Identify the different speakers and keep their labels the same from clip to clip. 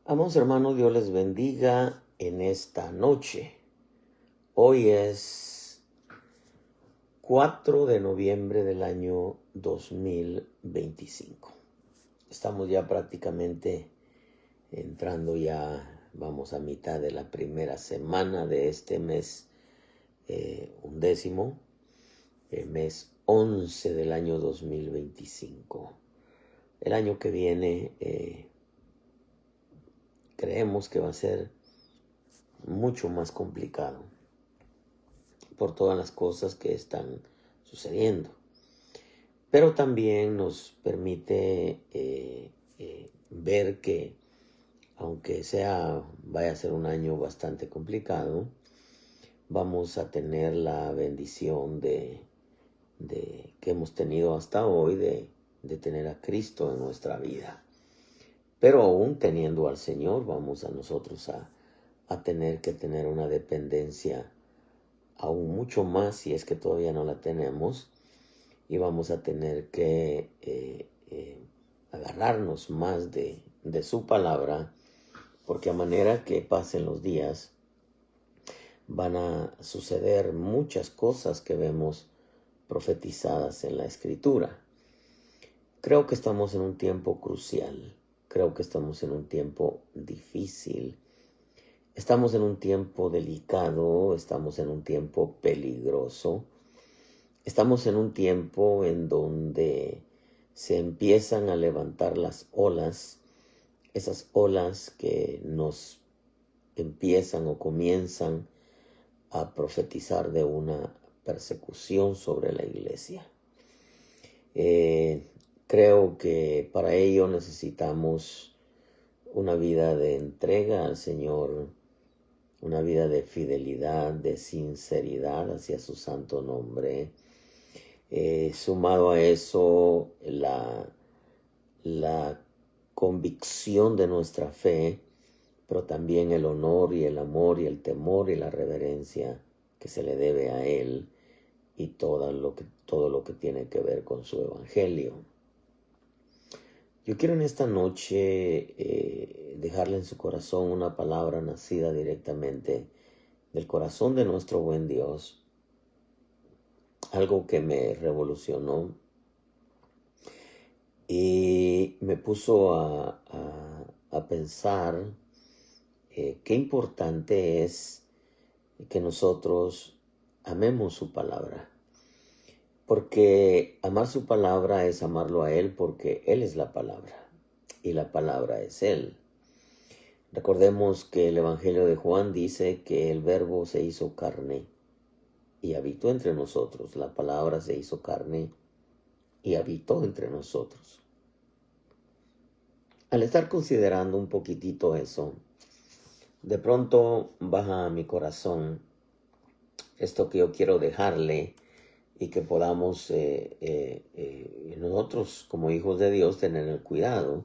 Speaker 1: Amados hermanos, Dios les bendiga en esta noche. Hoy es 4 de noviembre del año 2025. Estamos ya prácticamente entrando vamos a mitad de la primera semana de este mes undécimo, el mes 11 del año 2025. El año que viene creemos que va a ser mucho más complicado por todas las cosas que están sucediendo. Pero también nos permite ver que aunque vaya a ser un año bastante complicado, vamos a tener la bendición que hemos tenido hasta hoy de tener a Cristo en nuestra vida. Pero aún teniendo al Señor, vamos a nosotros a tener que tener una dependencia aún mucho más, si es que todavía no la tenemos, y vamos a tener que agarrarnos más de su palabra, porque a manera que pasen los días van a suceder muchas cosas que vemos profetizadas en la Escritura. Creo que estamos en un tiempo crucial, creo que estamos en un tiempo difícil. Estamos en un tiempo delicado, estamos en un tiempo peligroso, estamos en un tiempo en donde se empiezan a levantar las olas, esas olas que nos empiezan o comienzan a profetizar de una persecución sobre la iglesia. Creo que para ello necesitamos una vida de entrega al Señor, una vida de fidelidad, de sinceridad hacia su santo nombre. Sumado a eso, la convicción de nuestra fe, pero también el honor y el amor y el temor y la reverencia que se le debe a Él y todo lo que tiene que ver con su evangelio. Yo quiero en esta noche dejarle en su corazón una palabra nacida directamente del corazón de nuestro buen Dios, algo que me revolucionó y me puso a pensar qué importante es que nosotros amemos su palabra. Porque amar su palabra es amarlo a Él, porque Él es la palabra y la palabra es Él. Recordemos que el Evangelio de Juan dice que el Verbo se hizo carne y habitó entre nosotros. La palabra se hizo carne y habitó entre nosotros. Al estar considerando un poquitito eso, de pronto baja a mi corazón esto que yo quiero dejarle y que podamos nosotros como hijos de Dios tener el cuidado.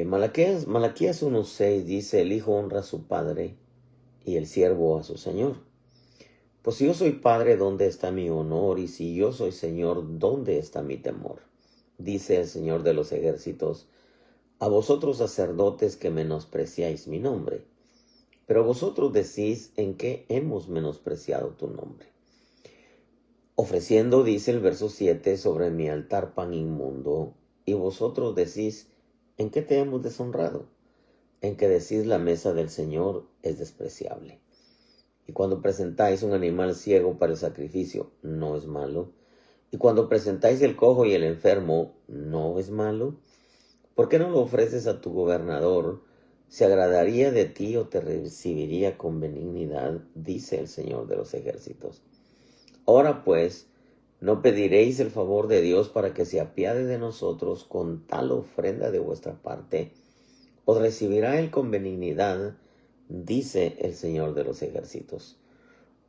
Speaker 1: Malaquías 1:6 dice: el hijo honra a su padre y el siervo a su señor. Pues si yo soy padre, ¿dónde está mi honor? Y si yo soy señor, ¿dónde está mi temor? Dice el Señor de los ejércitos: a vosotros sacerdotes que menospreciáis mi nombre. Pero vosotros decís: ¿en qué hemos menospreciado tu nombre? Ofreciendo, dice el verso 7, sobre mi altar pan inmundo, y vosotros decís: ¿en qué te hemos deshonrado? En que decís: la mesa del Señor es despreciable. Y cuando presentáis un animal ciego para el sacrificio, ¿no es malo? Y cuando presentáis el cojo y el enfermo, ¿no es malo? ¿Por qué no lo ofreces a tu gobernador? ¿Se agradaría de ti o te recibiría con benignidad? Dice el Señor de los ejércitos. Ahora pues, ¿no pediréis el favor de Dios para que se apiade de nosotros con tal ofrenda de vuestra parte? ¿Os recibirá Él con benignidad? Dice el Señor de los ejércitos.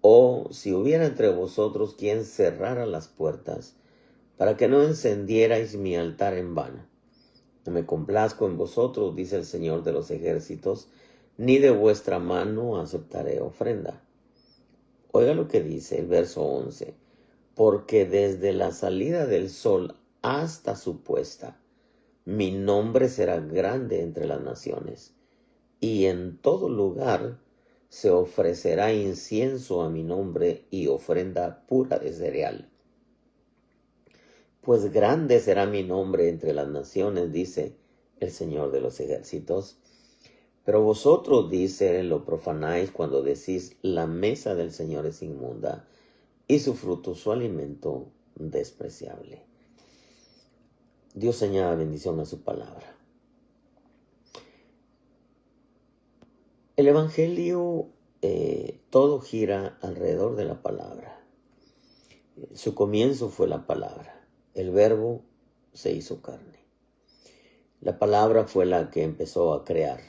Speaker 1: O si hubiera entre vosotros quien cerrara las puertas, para que no encendierais mi altar en vano. No me complazco en vosotros, dice el Señor de los ejércitos, ni de vuestra mano aceptaré ofrenda. Oiga lo que dice el verso 11. Porque desde la salida del sol hasta su puesta mi nombre será grande entre las naciones, y en todo lugar se ofrecerá incienso a mi nombre y ofrenda pura de cereal. Pues grande será mi nombre entre las naciones, dice el Señor de los ejércitos. Pero vosotros, dice, lo profanáis cuando decís, la mesa del Señor es inmunda, y su fruto, su alimento, despreciable. Dios añada bendición a su palabra. El Evangelio, todo gira alrededor de la palabra. Su comienzo fue la palabra. El Verbo se hizo carne. La palabra fue la que empezó a crear.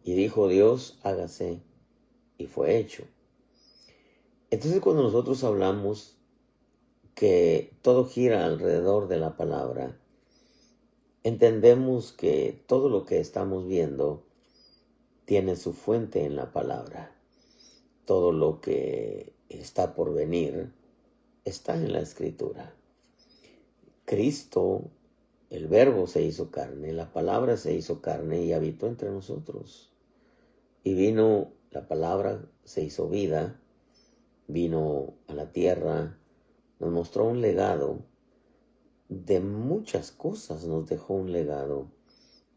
Speaker 1: Y dijo Dios, hágase, y fue hecho. Entonces cuando nosotros hablamos que todo gira alrededor de la palabra, entendemos que todo lo que estamos viendo tiene su fuente en la palabra. Todo lo que está por venir está en la Escritura. Cristo, el Verbo se hizo carne, la palabra se hizo carne y habitó entre nosotros. Y vino, la palabra se hizo vida, vino a la tierra, nos mostró un legado de muchas cosas, nos dejó un legado,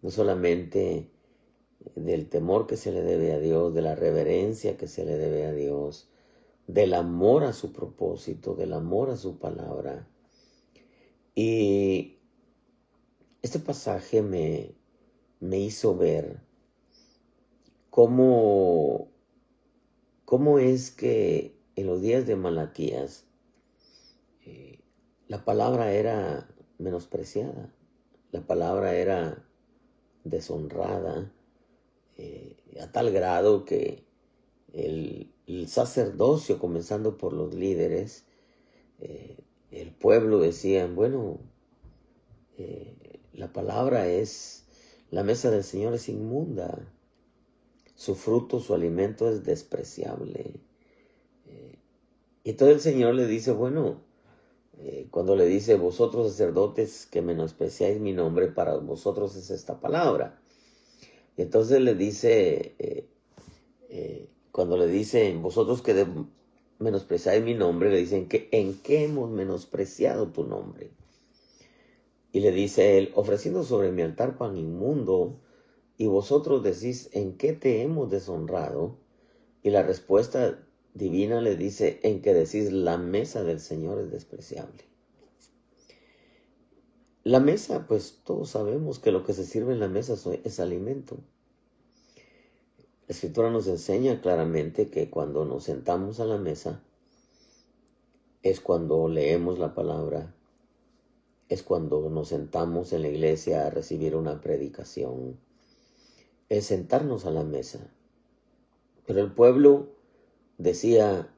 Speaker 1: no solamente del temor que se le debe a Dios, de la reverencia que se le debe a Dios, del amor a su propósito, del amor a su palabra. Y este pasaje me hizo ver cómo es que en los días de Malaquías la palabra era menospreciada, la palabra era deshonrada, a tal grado que el sacerdocio, comenzando por los líderes, el pueblo decían, bueno, la palabra es, la mesa del Señor es inmunda, su fruto, su alimento es despreciable. Y todo el Señor le dice, bueno, cuando le dice, vosotros sacerdotes que menospreciáis mi nombre, para vosotros es esta palabra. Y entonces le dice, cuando le dicen, vosotros que menospreciáis mi nombre, le dicen, ¿en qué hemos menospreciado tu nombre? Y le dice él, ofreciendo sobre mi altar pan inmundo, y vosotros decís, ¿en qué te hemos deshonrado? Y la respuesta divina le dice, en que decís, la mesa del Señor es despreciable. La mesa, pues todos sabemos que lo que se sirve en la mesa es alimento. La Escritura nos enseña claramente que cuando nos sentamos a la mesa, es cuando leemos la palabra, es cuando nos sentamos en la iglesia a recibir una predicación, es sentarnos a la mesa. Pero el pueblo decía,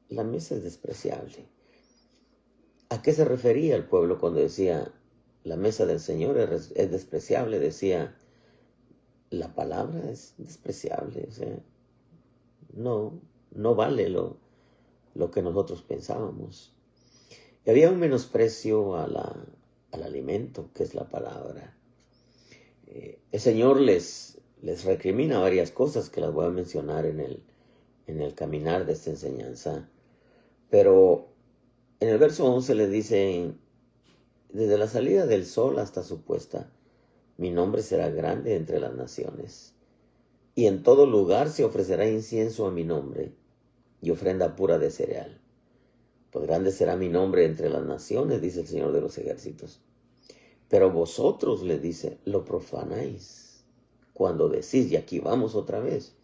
Speaker 1: la mesa es despreciable. ¿A qué se refería el pueblo cuando decía, la mesa del Señor es despreciable? Decía, la palabra es despreciable. O sea, no vale lo que nosotros pensábamos. Y había un menosprecio al alimento, que es la palabra. El Señor les recrimina varias cosas que las voy a mencionar en el caminar de esta enseñanza. Pero en el verso 11 les dice, desde la salida del sol hasta su puesta, mi nombre será grande entre las naciones. Y en todo lugar se ofrecerá incienso a mi nombre y ofrenda pura de cereal. Pues grande será mi nombre entre las naciones, dice el Señor de los ejércitos. Pero vosotros, le dice, lo profanáis. Cuando decís, y aquí vamos otra vez,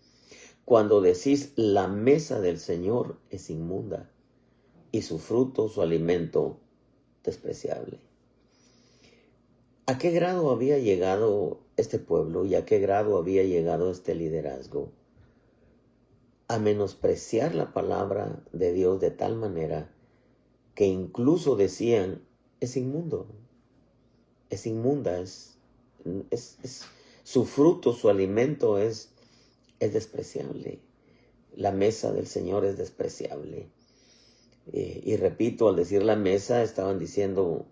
Speaker 1: cuando decís, la mesa del Señor es inmunda, y su fruto, su alimento, despreciable. ¿A qué grado había llegado este pueblo y a qué grado había llegado este liderazgo? A menospreciar la palabra de Dios de tal manera que incluso decían, es inmundo, es inmunda, su fruto, su alimento es despreciable. La mesa del Señor es despreciable. Y repito, al decir la mesa, estaban diciendo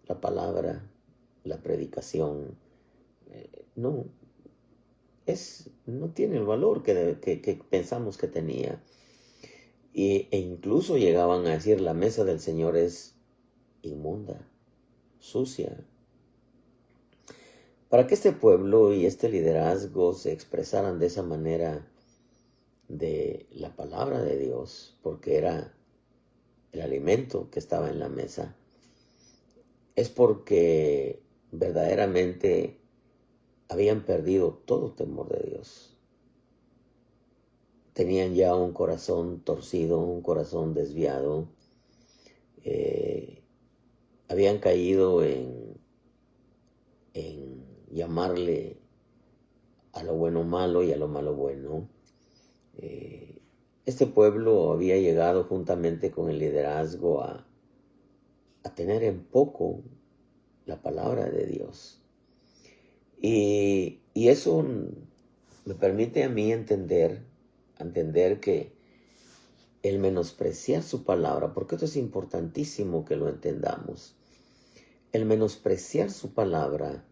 Speaker 1: la palabra, la predicación, no, no tiene el valor que pensamos que tenía. E incluso llegaban a decir, la mesa del Señor es inmunda, sucia. Para que este pueblo y este liderazgo se expresaran de esa manera de la palabra de Dios, porque era el alimento que estaba en la mesa, es porque verdaderamente habían perdido todo temor de Dios. Tenían ya un corazón torcido, un corazón desviado. Habían caído en llamarle a lo bueno malo y a lo malo bueno. Este pueblo había llegado juntamente con el liderazgo a tener en poco la palabra de Dios. Y eso me permite a mí entender que el menospreciar su palabra, porque esto es importantísimo que lo entendamos, el menospreciar su palabra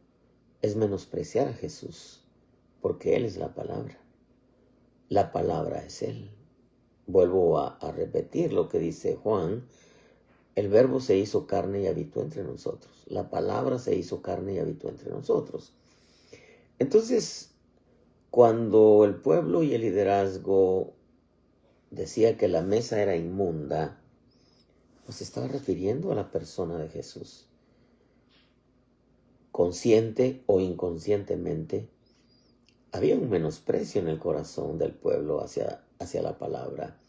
Speaker 1: es menospreciar a Jesús, porque Él es la palabra. La palabra es Él. Vuelvo a repetir lo que dice Juan. El verbo se hizo carne y habitó entre nosotros. La palabra se hizo carne y habitó entre nosotros. Entonces, cuando el pueblo y el liderazgo decía que la mesa era inmunda, pues se estaba refiriendo a la persona de Jesús. Consciente o inconscientemente, había un menosprecio en el corazón del pueblo hacia la palabra.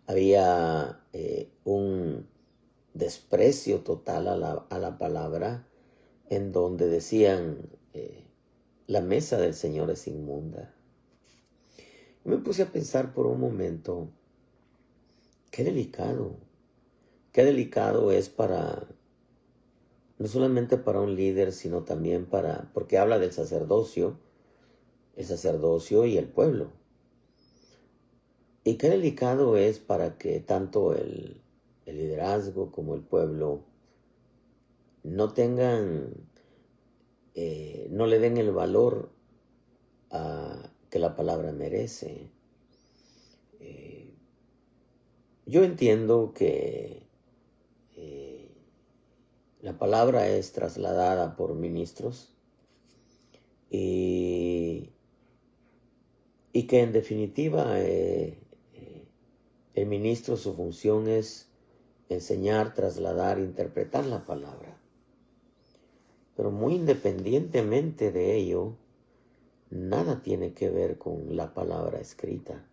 Speaker 1: Había un desprecio total a la palabra, en donde decían, la mesa del Señor es inmunda. Me puse a pensar por un momento, qué delicado es no solamente para un líder, sino también porque habla del sacerdocio, el sacerdocio y el pueblo. Y qué delicado es para que tanto el liderazgo como el pueblo no tengan, no le den el valor que la palabra merece. Yo entiendo que la palabra es trasladada por ministros y que en definitiva el ministro, su función es enseñar, trasladar, interpretar la palabra. Pero muy independientemente de ello, nada tiene que ver con la palabra escrita.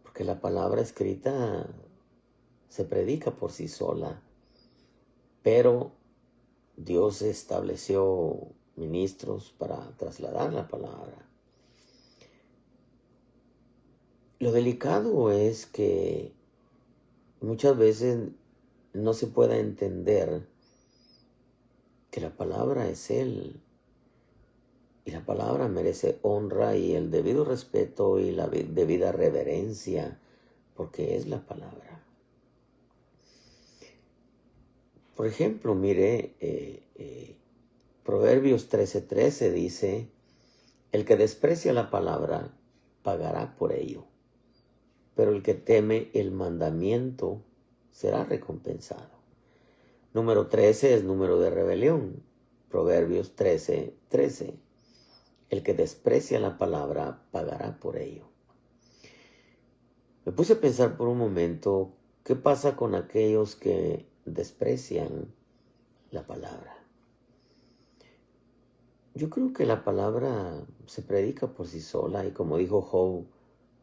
Speaker 1: Porque la palabra escrita se predica por sí sola. Pero Dios estableció ministros para trasladar la palabra. Lo delicado es que muchas veces no se pueda entender que la palabra es Él. Y la palabra merece honra y el debido respeto y la debida reverencia, porque es la palabra. Por ejemplo, mire, Proverbios 13:13 dice, el que desprecia la palabra pagará por ello, pero el que teme el mandamiento será recompensado. Número 13 es número de rebelión. Proverbios 13:13. El que desprecia la palabra pagará por ello. Me puse a pensar por un momento, ¿qué pasa con aquellos que desprecian la palabra? Yo creo que la palabra se predica por sí sola y como dijo Job,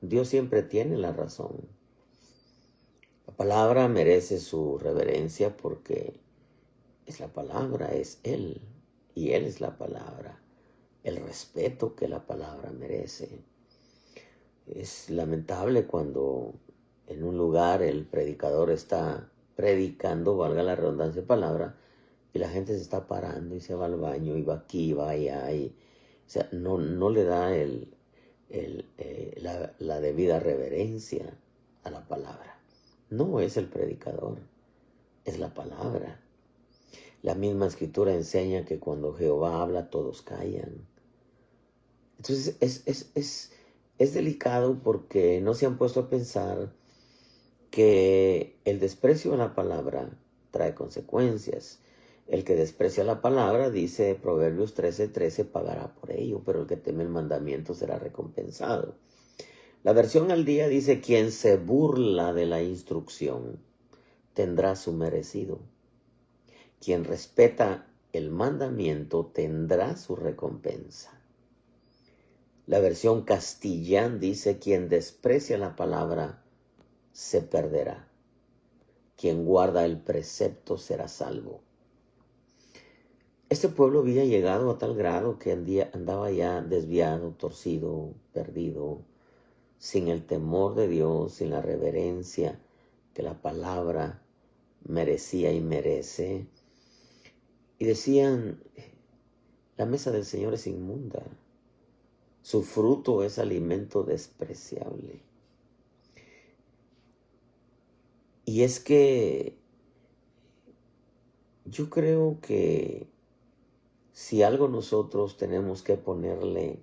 Speaker 1: Dios siempre tiene la razón. La palabra merece su reverencia porque es la palabra, es Él y Él es la palabra. El respeto que la palabra merece. Es lamentable cuando en un lugar el predicador está predicando, valga la redundancia de palabra, y la gente se está parando y se va al baño y va aquí y va allá. O sea, no le da la debida reverencia a la palabra. No es el predicador, es la palabra. La misma escritura enseña que cuando Jehová habla todos callan. Entonces es delicado porque no se han puesto a pensar que el desprecio a la palabra trae consecuencias. El que desprecia la palabra, dice Proverbios 13:13, pagará por ello, pero el que teme el mandamiento será recompensado. La versión al día dice, quien se burla de la instrucción tendrá su merecido. Quien respeta el mandamiento tendrá su recompensa. La versión Castellán dice, quien desprecia la palabra se perderá. Quien guarda el precepto será salvo. Este pueblo había llegado a tal grado que andaba ya desviado, torcido, perdido, sin el temor de Dios, sin la reverencia que la palabra merecía y merece. Y decían, la mesa del Señor es inmunda, su fruto es alimento despreciable. Y es que yo creo que si algo nosotros tenemos que ponerle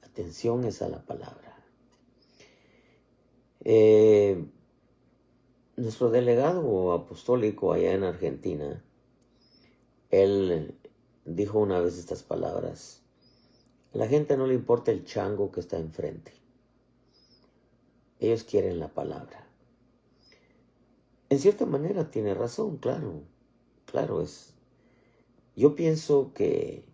Speaker 1: atención es a la palabra. Nuestro delegado apostólico allá en Argentina, él dijo una vez estas palabras: a la gente no le importa el chango que está enfrente, ellos quieren la palabra. En cierta manera tiene razón, claro es. Yo pienso que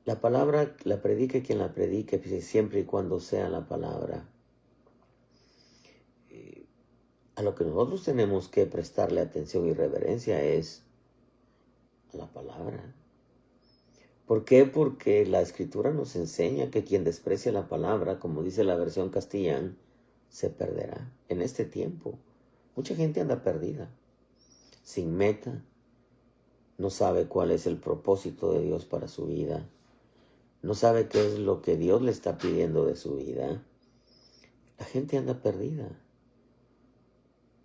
Speaker 1: la palabra la predique quien la predique, siempre y cuando sea la palabra. A lo que nosotros tenemos que prestarle atención y reverencia es a la palabra. ¿Por qué? Porque la Escritura nos enseña que quien desprecia la palabra, como dice la versión Castellán, se perderá. En este tiempo, mucha gente anda perdida, sin meta, no sabe cuál es el propósito de Dios para su vida, no sabe qué es lo que Dios le está pidiendo de su vida. La gente anda perdida.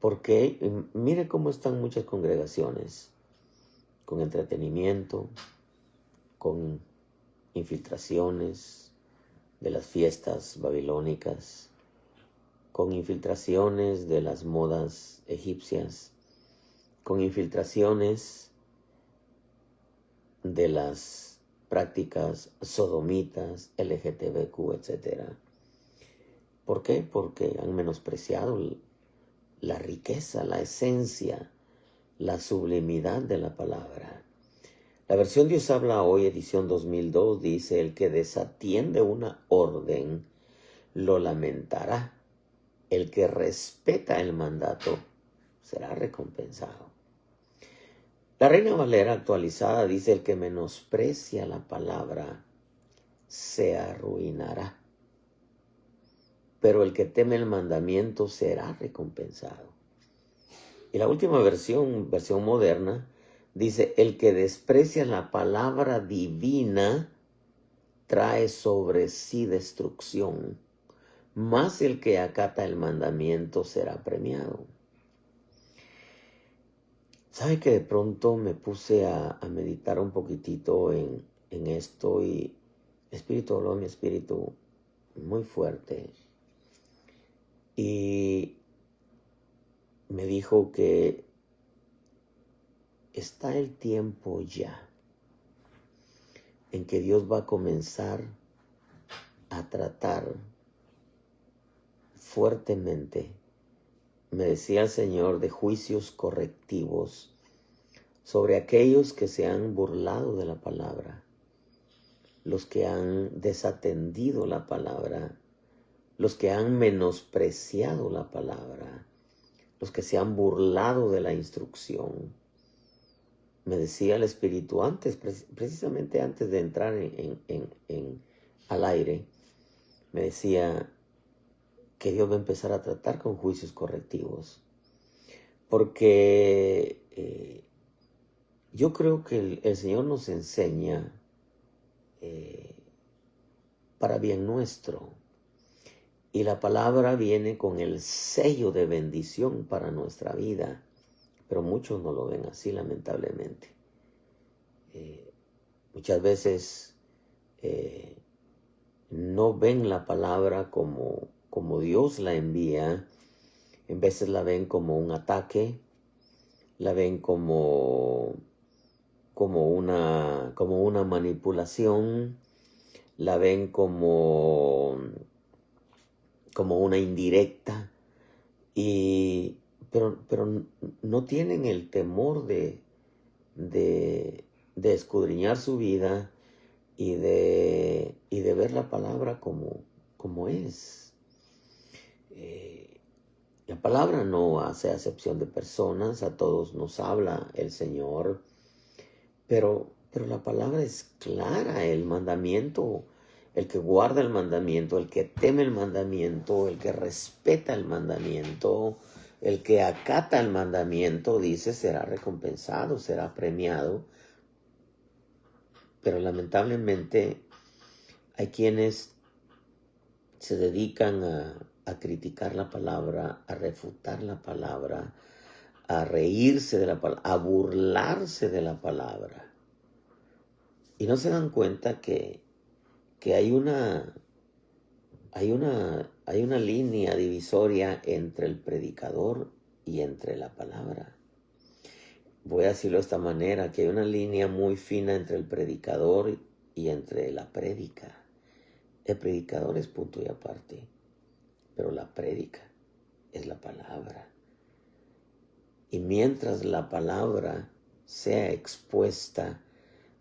Speaker 1: Porque mire cómo están muchas congregaciones, con entretenimiento, con infiltraciones de las fiestas babilónicas, con infiltraciones de las modas egipcias, con infiltraciones de las prácticas sodomitas, LGTBQ, etc. ¿Por qué? Porque han menospreciado la riqueza, la esencia, la sublimidad de la palabra. La versión Dios habla hoy, edición 2002, dice: el que desatiende una orden lo lamentará. El que respeta el mandato será recompensado. La Reina Valera actualizada dice: el que menosprecia la palabra se arruinará, pero el que teme el mandamiento será recompensado. Y la última versión moderna, dice: el que desprecia la palabra divina trae sobre sí destrucción, mas el que acata el mandamiento será premiado. ¿Sabe que de pronto me puse a meditar un poquitito en esto y el Espíritu habló a mi espíritu muy fuerte? Y me dijo que está el tiempo ya en que Dios va a comenzar a tratar fuertemente, me decía el Señor, de juicios correctivos sobre aquellos que se han burlado de la palabra, los que han desatendido la palabra, los que han menospreciado la palabra, los que se han burlado de la instrucción. Me decía el Espíritu antes, precisamente antes de entrar al aire, me decía que Dios va a empezar a tratar con juicios correctivos. Porque yo creo que el Señor nos enseña para bien nuestro. Y la palabra viene con el sello de bendición para nuestra vida. pero muchos no lo ven así, lamentablemente. Muchas veces no ven la palabra como Dios la envía. En veces la ven como un ataque, la ven como una manipulación, la ven como una indirecta, pero no tienen el temor de escudriñar su vida y de ver la palabra como es. La palabra no hace acepción de personas, a todos nos habla el Señor, pero la palabra es clara. El mandamiento, el que guarda el mandamiento, el que teme el mandamiento, el que respeta el mandamiento, el que acata el mandamiento, dice, será recompensado, será premiado. Pero lamentablemente hay quienes se dedican a criticar la palabra, a refutar la palabra, a reírse de la palabra, a burlarse de la palabra. Y no se dan cuenta que hay una línea divisoria entre el predicador y entre la palabra. Voy a decirlo de esta manera, que hay una línea muy fina entre el predicador y entre la prédica. El predicador es punto y aparte, pero la prédica es la palabra. Y mientras la palabra sea expuesta,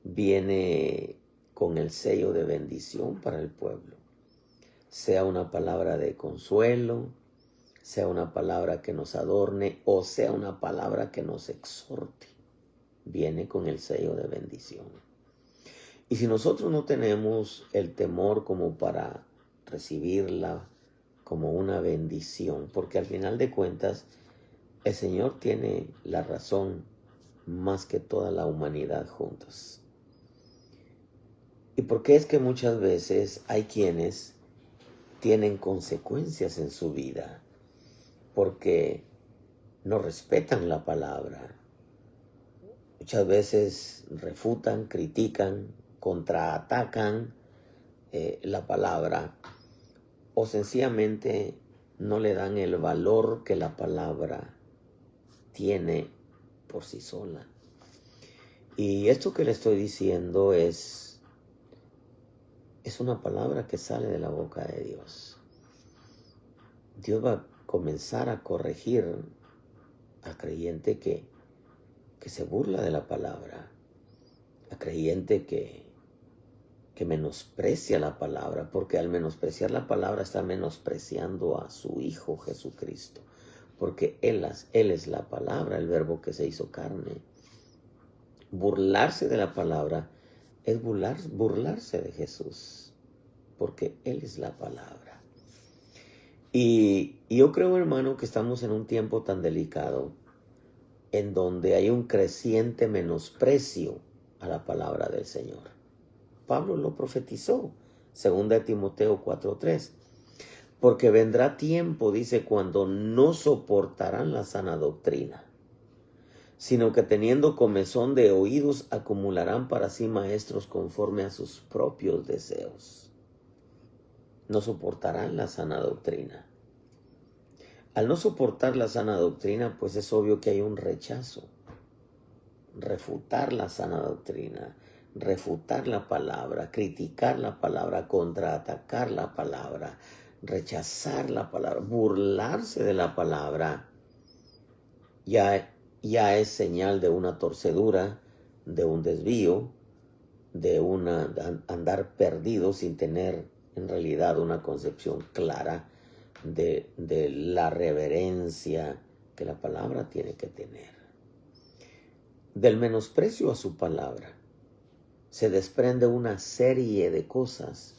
Speaker 1: viene con el sello de bendición para el pueblo. Sea una palabra de consuelo, sea una palabra que nos adorne o sea una palabra que nos exhorte, viene con el sello de bendición. Y si nosotros no tenemos el temor como para recibirla como una bendición, porque al final de cuentas el Señor tiene la razón más que toda la humanidad juntos. ¿Y por qué es que muchas veces hay quienes tienen consecuencias en su vida? Porque no respetan la palabra. Muchas veces refutan, critican, contraatacan la palabra, o sencillamente no le dan el valor que la palabra tiene por sí sola. Y esto que le estoy diciendo es una palabra que sale de la boca de Dios. Dios va a comenzar a corregir al creyente que se burla de la palabra, al creyente que menosprecia la palabra, porque al menospreciar la palabra está menospreciando a su Hijo Jesucristo, porque Él es la palabra, el verbo que se hizo carne. Burlarse de la palabra es burlarse de Jesús, porque Él es la palabra. Y yo creo, hermano, que estamos en un tiempo tan delicado en donde hay un creciente menosprecio a la palabra del Señor. Pablo lo profetizó, 2 Timoteo 4:3. Porque vendrá tiempo, dice, cuando no soportarán la sana doctrina, sino que teniendo comezón de oídos acumularán para sí maestros conforme a sus propios deseos. No soportarán la sana doctrina. Al no soportar la sana doctrina, pues es obvio que hay un rechazo. Refutar la sana doctrina, refutar la palabra, criticar la palabra, contraatacar la palabra, rechazar la palabra, burlarse de la palabra, ya es señal de una torcedura, de un desvío, de andar perdido sin tener en realidad una concepción clara de la reverencia que la palabra tiene que tener. Del menosprecio a su palabra se desprende una serie de cosas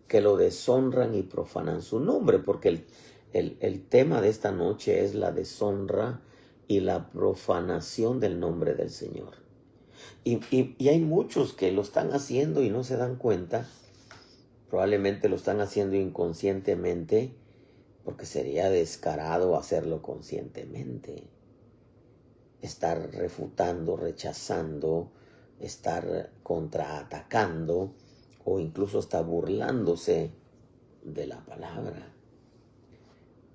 Speaker 1: que lo deshonran y profanan su nombre, porque el tema de esta noche es la deshonra y la profanación del nombre del Señor. Y hay muchos que lo están haciendo y no se dan cuenta. Probablemente lo están haciendo inconscientemente, porque sería descarado hacerlo conscientemente. estar refutando, rechazando, estar contraatacando o incluso hasta burlándose de la palabra.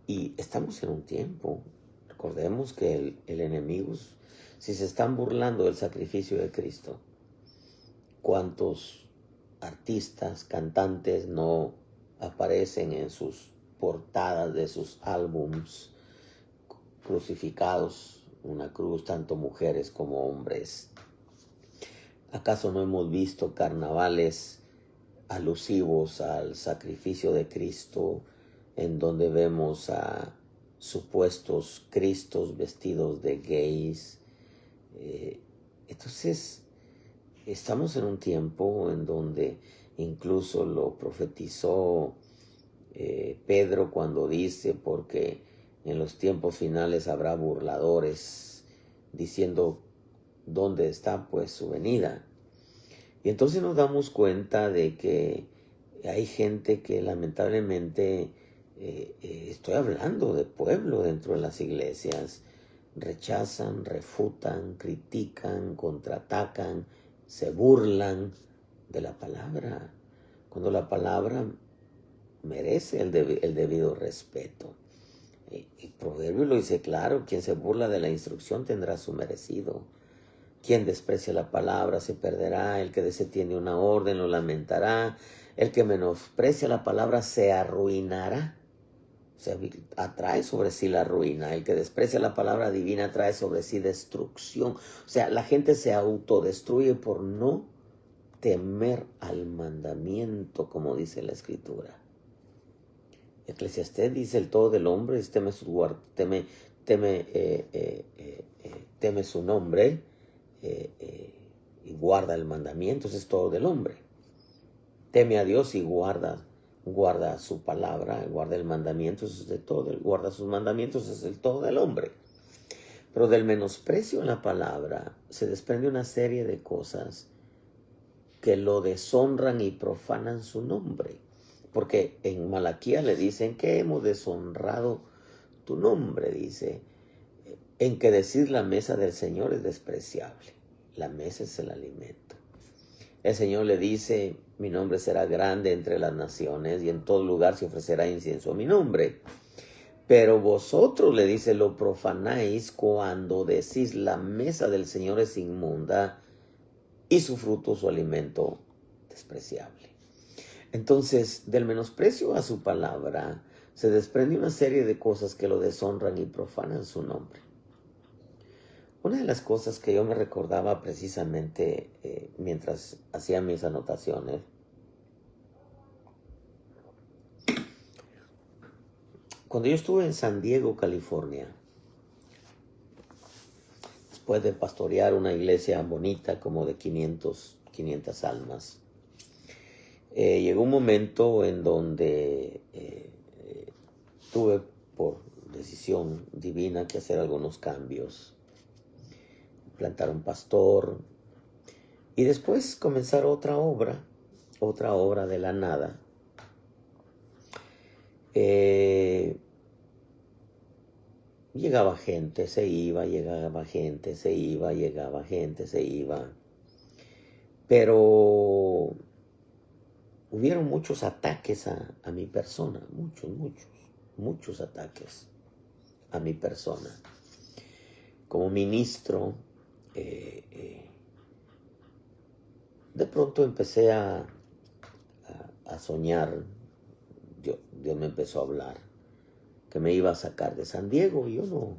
Speaker 1: Y estamos en un tiempo, recordemos que el enemigo, si se están burlando del sacrificio de Cristo, ¿cuántos artistas, cantantes no aparecen en sus portadas de sus álbums crucificados, una cruz, tanto mujeres como hombres? ¿Acaso no hemos visto carnavales alusivos al sacrificio de Cristo, en donde vemos a supuestos Cristos vestidos de gays? Entonces, estamos en un tiempo en donde incluso lo profetizó Pedro cuando dice, porque en los tiempos finales habrá burladores, diciendo dónde está pues su venida. Y entonces nos damos cuenta de que hay gente que lamentablemente, estoy hablando de pueblo dentro de las iglesias, rechazan, refutan, critican, contraatacan, se burlan de la palabra, cuando la palabra merece el debido respeto. El proverbio lo dice claro: quien se burla de la instrucción tendrá su merecido. Quien desprecia la palabra se perderá, el que desatiende una orden lo lamentará, el que menosprecia la palabra se arruinará. O sea, atrae sobre sí la ruina. El que desprecia la palabra divina trae sobre sí destrucción. O sea, la gente se autodestruye por no temer al mandamiento, como dice la Escritura. Eclesiastés dice: el todo del hombre es teme su nombre, y guarda el mandamiento. Eso es todo del hombre. Teme a Dios y guarda su palabra, guarda el mandamiento. Eso es de todo. Guarda sus mandamientos, eso es el todo del hombre. Pero del menosprecio en la palabra se desprende una serie de cosas que lo deshonran y profanan su nombre. Porque en Malaquías le dicen que hemos deshonrado tu nombre, dice, en que decir la mesa del Señor es despreciable. La mesa es el alimento. El Señor le dice: mi nombre será grande entre las naciones y en todo lugar se ofrecerá incienso a mi nombre. Pero vosotros, le dice, lo profanáis cuando decís la mesa del Señor es inmunda y su fruto, su alimento, despreciable. Entonces, del menosprecio a su palabra se desprende una serie de cosas que lo deshonran y profanan su nombre. Una de las cosas que yo me recordaba precisamente mientras hacía mis anotaciones, cuando yo estuve en San Diego, California, después de pastorear una iglesia bonita como de 500 almas, llegó un momento en donde tuve por decisión divina que hacer algunos cambios, plantar un pastor y después comenzar otra obra de la nada. Llegaba gente, se iba, llegaba gente, se iba, llegaba gente, se iba. Pero hubieron muchos ataques a mi persona, muchos ataques a mi persona. Como ministro, de pronto empecé a soñar. Dios me empezó a hablar que me iba a sacar de San Diego. Y yo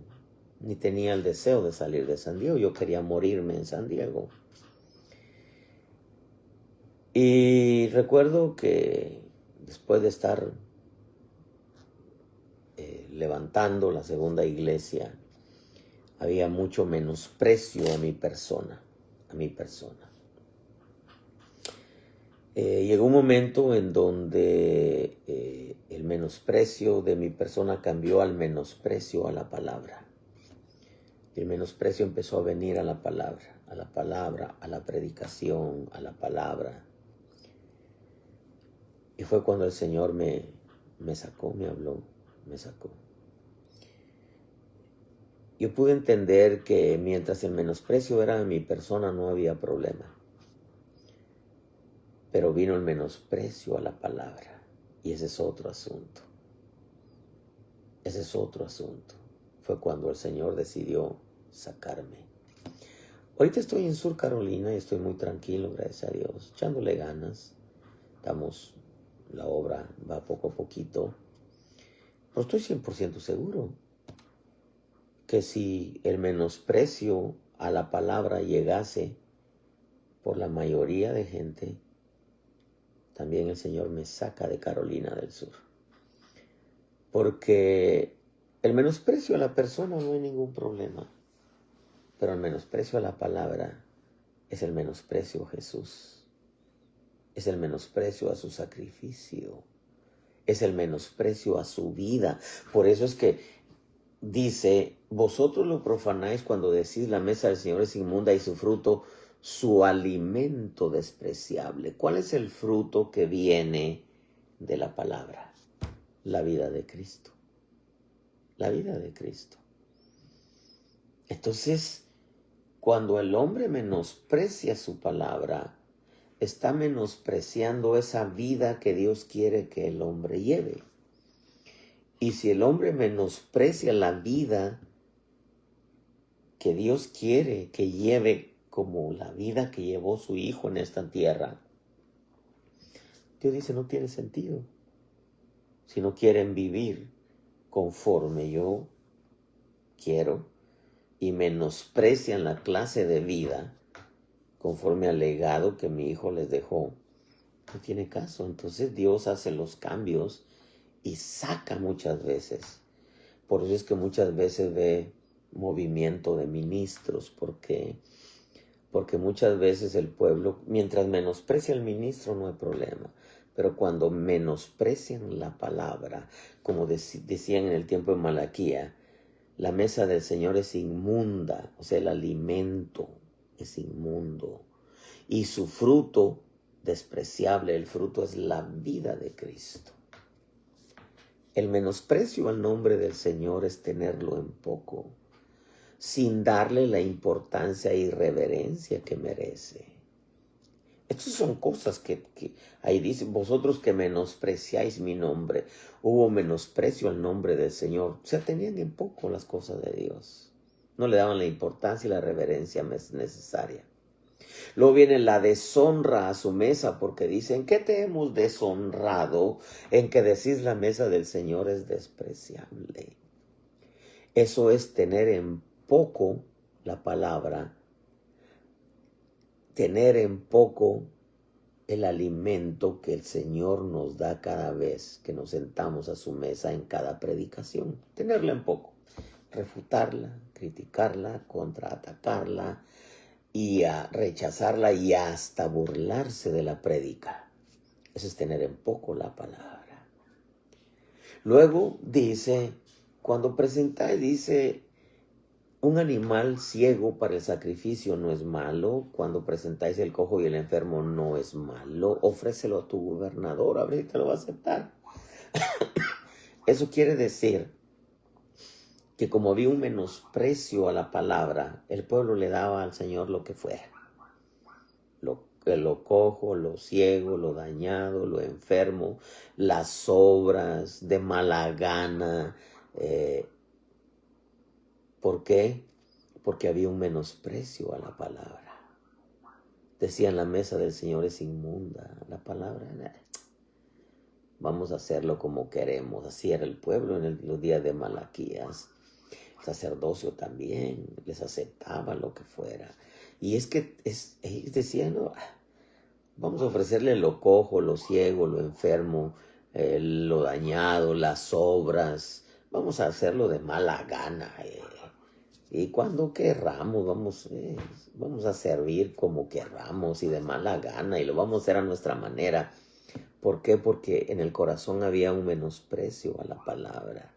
Speaker 1: ni tenía el deseo de salir de San Diego. Yo quería morirme en San Diego. Y recuerdo que después de estar levantando la segunda iglesia, había mucho menosprecio a mi persona. Llegó un momento en donde el menosprecio de mi persona cambió al menosprecio a la palabra. El menosprecio empezó a venir a la palabra, a la predicación, a la palabra. Y fue cuando el Señor me sacó, me habló, me sacó. yo pude entender que mientras el menosprecio era mi persona no había problema. Pero vino el menosprecio a la palabra. Y ese es otro asunto. Ese es otro asunto. Fue cuando el Señor decidió sacarme. Ahorita estoy en Sur Carolina y estoy muy tranquilo, gracias a Dios, echándole ganas. La obra va poco a poquito. Pero estoy 100% seguro que si el menosprecio a la palabra llegase por la mayoría de gente, también el Señor me saca de Carolina del Sur. Porque el menosprecio a la persona no hay ningún problema. Pero el menosprecio a la palabra es el menosprecio a Jesús. Es el menosprecio a su sacrificio. Es el menosprecio a su vida. Por eso es que dice, vosotros lo profanáis cuando decís la mesa del Señor es inmunda y su fruto, su alimento despreciable. ¿Cuál es el fruto que viene de la palabra? La vida de Cristo. La vida de Cristo. Entonces, cuando el hombre menosprecia su palabra, está menospreciando esa vida que Dios quiere que el hombre lleve. Y si el hombre menosprecia la vida que Dios quiere que lleve como la vida que llevó su Hijo en esta tierra, Dios dice, no tiene sentido. Si no quieren vivir conforme yo quiero y menosprecian la clase de vida conforme al legado que mi Hijo les dejó, no tiene caso. Entonces Dios hace los cambios y saca muchas veces. Por eso es que muchas veces ve movimiento de ministros, porque muchas veces el pueblo, mientras menosprecia al ministro no hay problema, pero cuando menosprecian la palabra, como decían en el tiempo de Malaquía, la mesa del Señor es inmunda, o sea, el alimento es inmundo, y su fruto despreciable, el fruto es la vida de Cristo. El menosprecio al nombre del Señor es tenerlo en poco, sin darle la importancia e irreverencia que merece. Estas son cosas que ahí dice, vosotros que menospreciáis mi nombre. Hubo menosprecio al nombre del Señor. Se tenían en poco las cosas de Dios. No le daban la importancia y la reverencia necesaria. Luego viene la deshonra a su mesa, porque dicen, ¿qué te hemos deshonrado en que decís la mesa del Señor es despreciable? Eso es tener en poco la palabra, tener en poco el alimento que el Señor nos da cada vez que nos sentamos a su mesa en cada predicación. Tenerla en poco, refutarla, criticarla, contraatacarla y a rechazarla y hasta burlarse de la prédica. Eso es tener en poco la palabra. Luego dice, cuando presentáis, dice, un animal ciego para el sacrificio no es malo. Cuando presentáis el cojo y el enfermo no es malo. Ofrécelo a tu gobernador, a ver si te lo va a aceptar. Eso quiere decir que como había un menosprecio a la palabra, el pueblo le daba al Señor lo que fuera. Lo cojo, lo ciego, lo dañado, lo enfermo, las obras de mala gana. ¿Por qué? Porque había un menosprecio a la palabra. Decían, la mesa del Señor es inmunda. La palabra, vamos a hacerlo como queremos. Así era el pueblo en los días de Malaquías. El sacerdocio también les aceptaba lo que fuera. Y es que ellos decían, no, vamos a ofrecerle lo cojo, lo ciego, lo enfermo, lo dañado, las obras. Vamos a hacerlo de mala gana. Y cuando querramos, vamos a servir como querramos y de mala gana. Y lo vamos a hacer a nuestra manera. ¿Por qué? Porque en el corazón había un menosprecio a la palabra.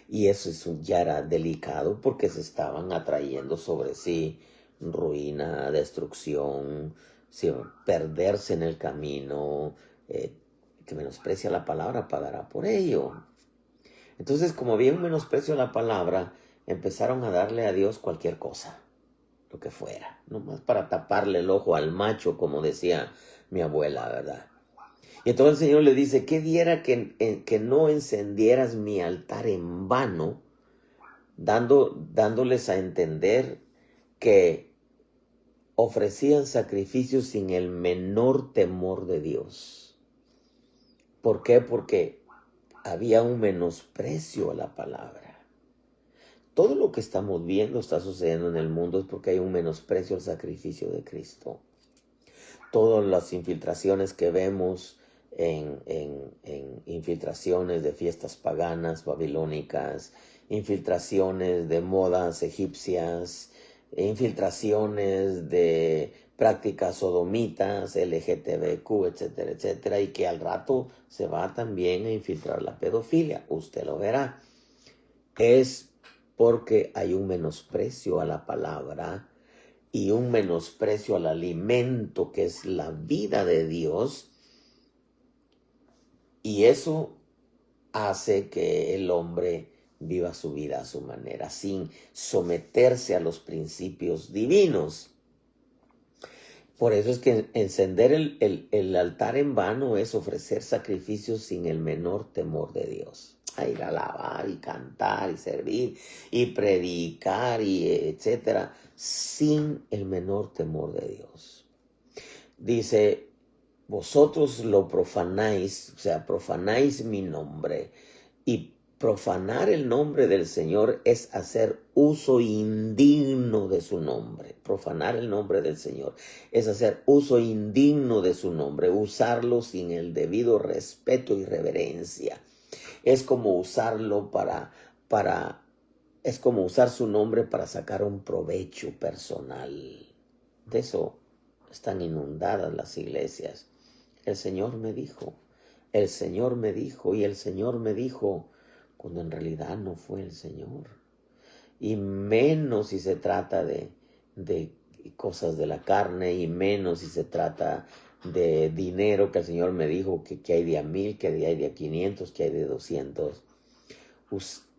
Speaker 1: Y eso ya era delicado porque se estaban atrayendo sobre sí ruina, destrucción, perderse en el camino. Que menosprecia la palabra pagará por ello. Entonces, como había un menosprecio a la palabra, empezaron a darle a Dios cualquier cosa, lo que fuera, nomás para taparle el ojo al macho, como decía mi abuela, ¿verdad? Y entonces el Señor le dice, ¿qué diera que no encendieras mi altar en vano, dándoles a entender que ofrecían sacrificios sin el menor temor de Dios? ¿Por qué? Porque había un menosprecio a la palabra. Todo lo que estamos viendo está sucediendo en el mundo es porque hay un menosprecio al sacrificio de Cristo. Todas las infiltraciones que vemos en infiltraciones de fiestas paganas, babilónicas, infiltraciones de modas egipcias, infiltraciones de prácticas sodomitas, LGTBQ, etcétera, etcétera, y que al rato se va también a infiltrar la pedofilia. Usted lo verá. Es porque hay un menosprecio a la palabra y un menosprecio al alimento que es la vida de Dios, y eso hace que el hombre viva su vida a su manera, sin someterse a los principios divinos. Por eso es que encender el altar en vano es ofrecer sacrificios sin el menor temor de Dios. A ir a alabar y cantar y servir y predicar y etcétera, sin el menor temor de Dios. Dice, vosotros lo profanáis, o sea, profanáis mi nombre, y profanar el nombre del Señor es hacer uso indigno de su nombre. Profanar el nombre del Señor es hacer uso indigno de su nombre, usarlo sin el debido respeto y reverencia. Es como usarlo es como usar su nombre para sacar un provecho personal. De eso están inundadas las iglesias. El Señor me dijo, el Señor me dijo, y el Señor me dijo, cuando en realidad no fue el Señor. Y menos si se trata de cosas de la carne, y menos si se trata de dinero, que el Señor me dijo que hay de a 1000, que hay de a 500, que hay de 200.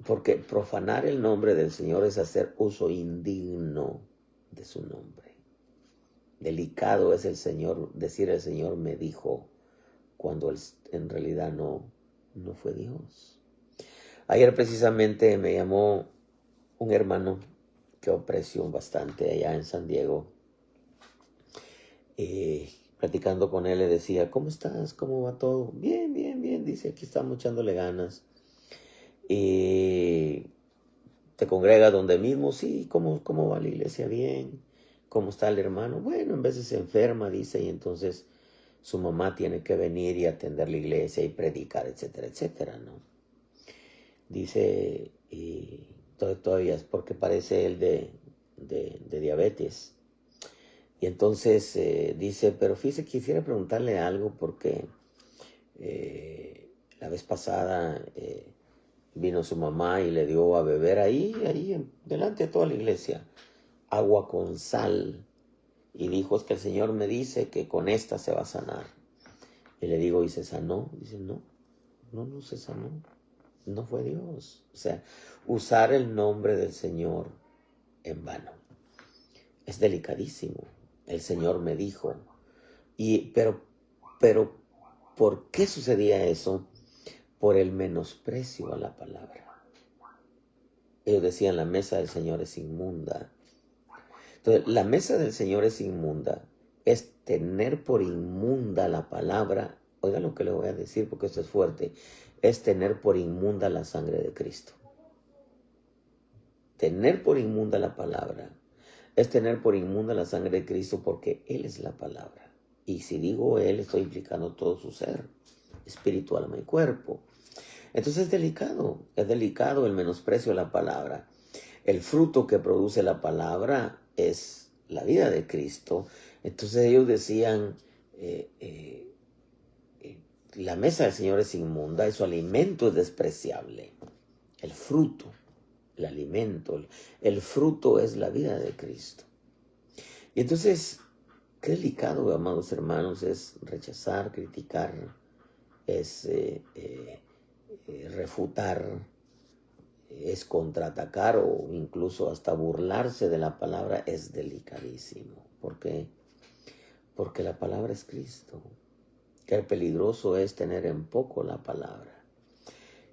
Speaker 1: Porque profanar el nombre del Señor es hacer uso indigno de su nombre. Delicado es decir el Señor me dijo, cuando en realidad no fue Dios. Ayer precisamente me llamó un hermano que aprecio bastante allá en San Diego. Platicando con él le decía, ¿cómo estás? ¿Cómo va todo? Bien, bien, bien. Dice, aquí estamos echándole ganas. ¿Te congregas donde mismo? Sí. ¿Cómo va la iglesia? Bien. ¿Cómo está el hermano? Bueno, en veces se enferma, dice, y entonces su mamá tiene que venir y atender la iglesia y predicar, etcétera, etcétera, ¿no? Dice, y todavía es porque parece él de diabetes. Y entonces dice, pero fíjese, quisiera preguntarle algo porque la vez pasada vino su mamá y le dio a beber ahí delante de toda la iglesia, agua con sal. Y dijo, es que el Señor me dice que con esta se va a sanar. Y le digo, ¿y se sanó? Dice, no se sanó. No fue Dios. O sea, usar el nombre del Señor en vano es delicadísimo. El Señor me dijo. Pero, ¿por qué sucedía eso? Por el menosprecio a la palabra. Ellos decían, la mesa del Señor es inmunda. Entonces, la mesa del Señor es inmunda. Es tener por inmunda la palabra. Oigan lo que le voy a decir porque esto es fuerte. Es tener por inmunda la sangre de Cristo. Tener por inmunda la palabra es tener por inmunda la sangre de Cristo, porque Él es la palabra. Y si digo Él, estoy implicando todo su ser, espíritu, alma y cuerpo. Entonces es delicado el menosprecio a la palabra. El fruto que produce la palabra es la vida de Cristo. Entonces ellos decían, la mesa del Señor es inmunda y su alimento es despreciable. El fruto, el alimento, el fruto es la vida de Cristo. Y entonces, qué delicado, amados hermanos, es rechazar, criticar, es refutar es contraatacar o incluso hasta burlarse de la palabra es delicadísimo. ¿Por qué? Porque la palabra es Cristo. Qué peligroso es tener en poco la palabra.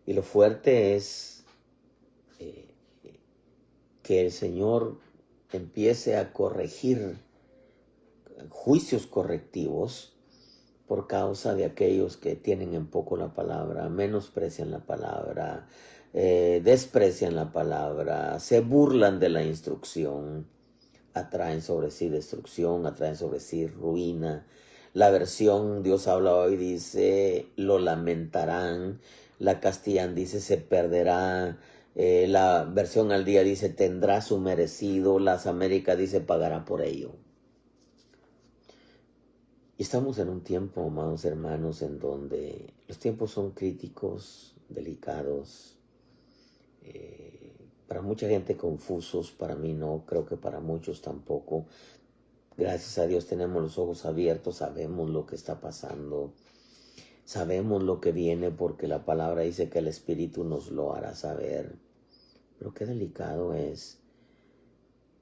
Speaker 1: Y lo fuerte es que el Señor empiece a corregir juicios correctivos por causa de aquellos que tienen en poco la palabra, menosprecian la palabra, desprecian la palabra, se burlan de la instrucción, atraen sobre sí destrucción, atraen sobre sí ruina. La versión Dios habla hoy dice, lo lamentarán. La Castellana dice, se perderá. La versión al día dice, tendrá su merecido. Las Américas dice, pagará por ello. Y estamos en un tiempo, amados hermanos, en donde los tiempos son críticos, delicados, para mucha gente confusos, para mí no, creo que para muchos tampoco. Gracias a Dios tenemos los ojos abiertos, sabemos lo que está pasando, sabemos lo que viene porque la palabra dice que el Espíritu nos lo hará saber. Pero qué delicado es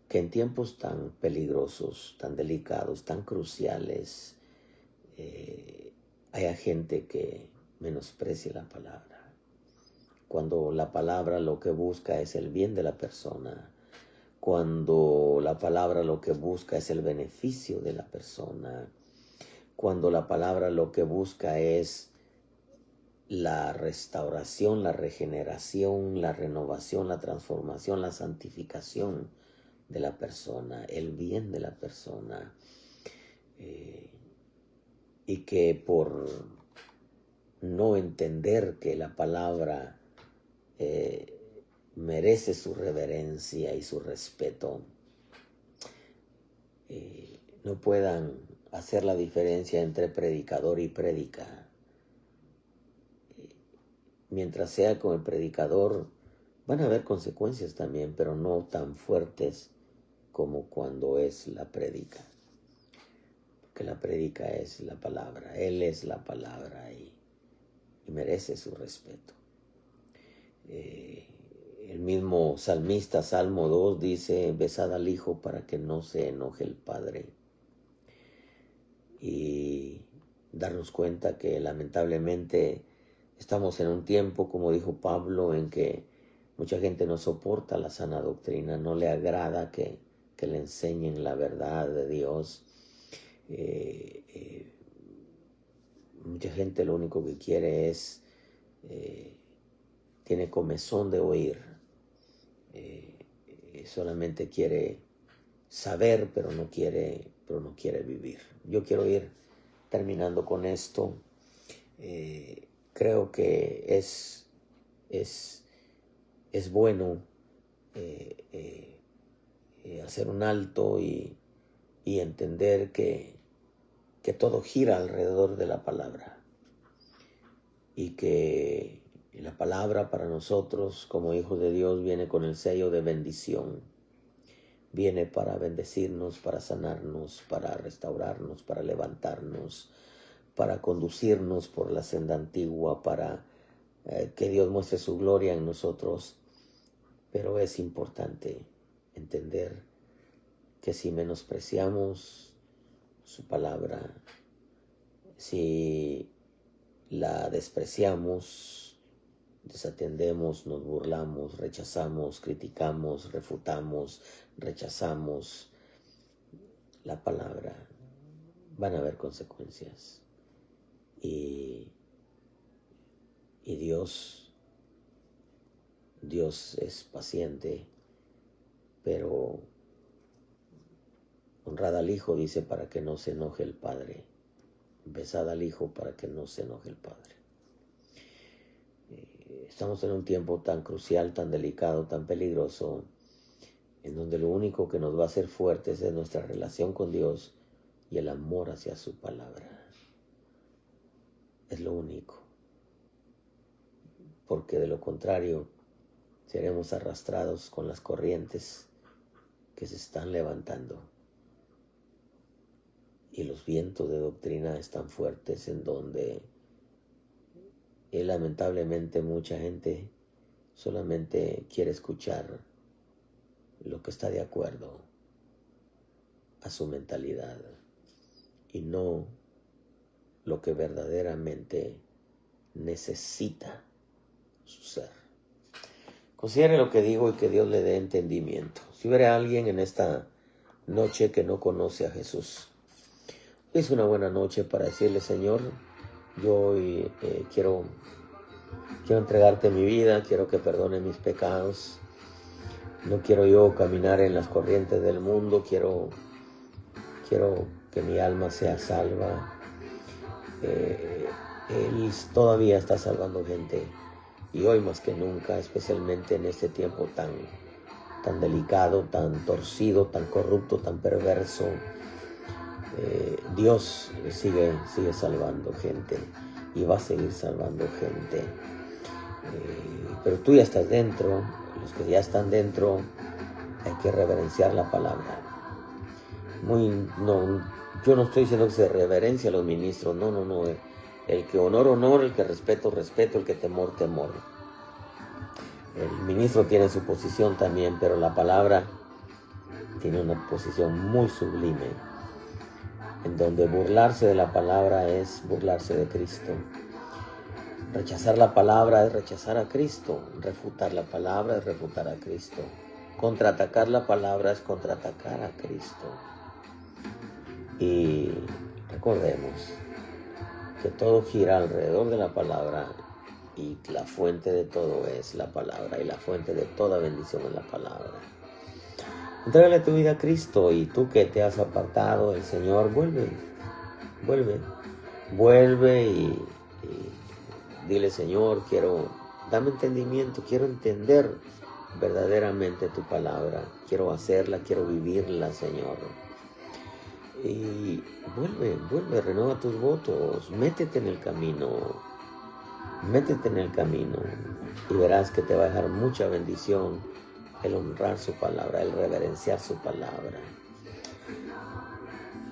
Speaker 1: que en tiempos tan peligrosos, tan delicados, tan cruciales, haya gente que menosprecie la palabra. Cuando la palabra lo que busca es el bien de la persona, cuando la palabra lo que busca es el beneficio de la persona, cuando la palabra lo que busca es la restauración, la regeneración, la renovación, la transformación, la santificación de la persona, el bien de la persona, y que por no entender que la palabra merece su reverencia y su respeto, no puedan hacer la diferencia entre predicador y prédica. Mientras sea con el predicador, van a haber consecuencias también, pero no tan fuertes como cuando es la prédica. Porque la prédica es la palabra, Él es la palabra y merece su respeto. El mismo salmista, Salmo 2, dice, besad al Hijo para que no se enoje el Padre. Y darnos cuenta que lamentablemente estamos en un tiempo, como dijo Pablo, en que mucha gente no soporta la sana doctrina, no le agrada que le enseñen la verdad de Dios. Mucha gente lo único que quiere es, tiene comezón de oír, solamente quiere saber, pero no quiere vivir. Yo quiero ir terminando con esto. Creo que es bueno hacer un alto y entender que todo gira alrededor de la palabra y que la palabra para nosotros como hijos de Dios viene con el sello de bendición. Viene para bendecirnos, para sanarnos, para restaurarnos, para levantarnos, para conducirnos por la senda antigua, para que Dios muestre su gloria en nosotros. Pero es importante entender que si menospreciamos su palabra, si la despreciamos, desatendemos, nos burlamos, rechazamos, criticamos, refutamos, rechazamos la palabra, van a haber consecuencias. Y Dios es paciente, pero honrad al Hijo, dice, para que no se enoje el Padre. Besad al Hijo para que no se enoje el Padre. Estamos en un tiempo tan crucial, tan delicado, tan peligroso, en donde lo único que nos va a hacer fuertes es nuestra relación con Dios y el amor hacia su palabra. Es lo único. Porque de lo contrario, seremos arrastrados con las corrientes que se están levantando. Y los vientos de doctrina están fuertes en donde lamentablemente mucha gente solamente quiere escuchar lo que está de acuerdo a su mentalidad y no lo que verdaderamente necesita su ser. Considere lo que digo y que Dios le dé entendimiento. Si hubiera alguien en esta noche que no conoce a Jesús, es una buena noche para decirle: Señor, yo hoy quiero entregarte mi vida, quiero que perdone mis pecados. No quiero yo caminar en las corrientes del mundo, quiero que mi alma sea salva. Él todavía está salvando gente, y hoy más que nunca, especialmente en este tiempo tan delicado, tan torcido, tan corrupto, tan perverso, Dios sigue salvando gente y va a seguir salvando gente. Pero tú ya estás dentro. Los que ya están dentro, hay que reverenciar la palabra. Yo no estoy diciendo que se reverencia a los ministros, no. El que honor, el que respeto, el que temor. El ministro tiene su posición también, pero la palabra tiene una posición muy sublime, en donde burlarse de la palabra es burlarse de Cristo. Rechazar la palabra es rechazar a Cristo. Refutar la palabra es refutar a Cristo. Contraatacar la palabra es contraatacar a Cristo. Y recordemos que todo gira alrededor de la palabra, y la fuente de todo es la palabra, y la fuente de toda bendición es la palabra. Entrégale tu vida a Cristo, y tú que te has apartado del Señor, vuelve y dile: Señor, dame entendimiento, quiero entender verdaderamente tu palabra, quiero hacerla, quiero vivirla, Señor. Y vuelve, renueva tus votos, métete en el camino, y verás que te va a dejar mucha bendición el honrar su palabra, el reverenciar su palabra.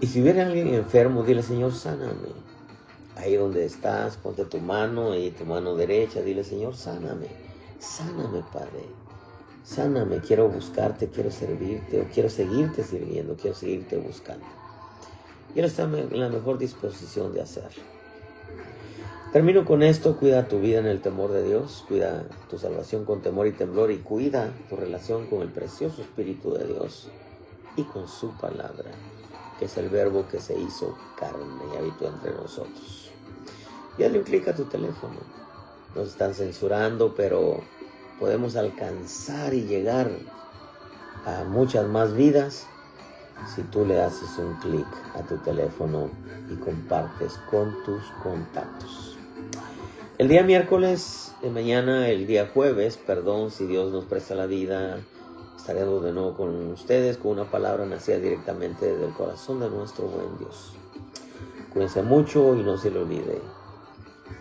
Speaker 1: Y si hubiera alguien enfermo, dile: Señor, sáname. Ahí donde estás, ponte tu mano y tu mano derecha, dile: Señor, sáname, Padre, sáname, quiero buscarte, quiero servirte, o quiero seguirte sirviendo, quiero seguirte buscando. Y Él está en la mejor disposición de hacerlo. Termino con esto: cuida tu vida en el temor de Dios, cuida tu salvación con temor y temblor, y cuida tu relación con el precioso Espíritu de Dios y con su palabra, que es el verbo que se hizo carne y habitó entre nosotros. Y dale un clic a tu teléfono. Nos están censurando, pero podemos alcanzar y llegar a muchas más vidas si tú le haces un clic a tu teléfono y compartes con tus contactos. El día miércoles, mañana, el día jueves, si Dios nos presta la vida, estaremos de nuevo con ustedes con una palabra nacida directamente del corazón de nuestro buen Dios. Cuídense mucho y no se le olvide: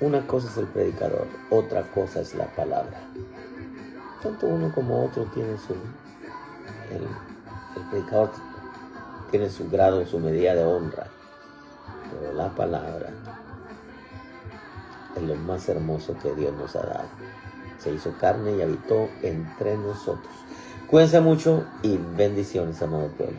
Speaker 1: una cosa es el predicador, otra cosa es la palabra. Tanto uno como otro tiene el predicador tiene su grado, su medida de honra, pero la palabra es lo más hermoso que Dios nos ha dado. Se hizo carne y habitó entre nosotros. Cuídense mucho y bendiciones, amado pueblo.